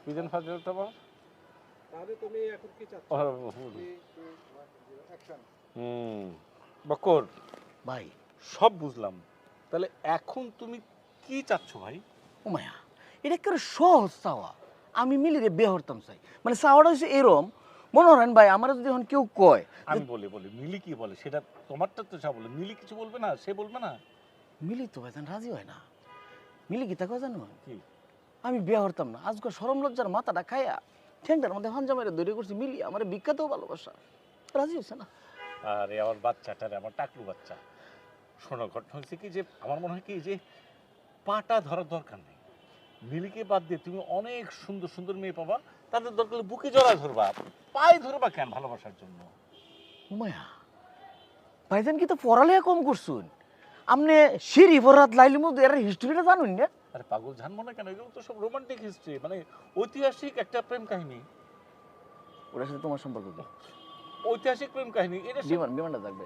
বিজন ফাজিল তো বল। তাহলে তুমি এখন কি চাচ্ছ? বকর ভাই সব বুঝলাম, তাহলে এখন তুমি কি চাচ্ছ ভাই? উমায়া এটা একটা সহজ চাওয়া, আমি মিলিরে বিয়ে হরতাম চাই। মানে চাওয়াটা হচ্ছে এরম, মনে করেন ভাই আমার যদি এখন কেউ কয় আমি বলি মিলি কি বলে সেটা তোমারটা তো সব বলে, মিলি কিছু বলবে না, সে বলবে না? মিলি তো ভাই রাজি হয় না। মিলি কি তা কয় জানো কি? আমি বিয়ে হরতাম না, আজকাল সরম লজ্জার মাথাটা খাইয়া ঠ্যাংটার মধ্যে হাঞ্জা মেরে দৌড়ে করছি, মিলি আমার বিখ্যাত ভালোবাসা, রাজি হয়েছে না। আরে আমার বাচ্চাটারে, আমার টাকলু বাচ্চা, শোনো ঘটনা হচ্ছে কি যে আমার মনে হয় কি যে পাটা ধরার দরকার নেই। মিলিকে বাদ দিয়ে তুমি অনেক সুন্দর সুন্দর মেয়ে পাবা, তাদের দরকার হলে বুকে জড়ায় ধরবা, পায়ে ধরবা কেন ভালোবাসার জন্য? উমায়া ভাইজান কি তো পড়ালেখা কম করছুন, আপনি সিঁড়ি ভরাত লাইলির মধ্যে এর হিস্ট্রিটা জানুন না? আরে পাগল জান মনে কেন, এগুলো তো সব রোমান্টিক হিস্ট্রি, মানে ঐতিহাসিক একটা প্রেম কাহিনী। ওটার সাথে তোমার সম্পর্ক কি? ঐতিহাসিক প্রেম কাহিনী এটা বিমানটা থাকবে।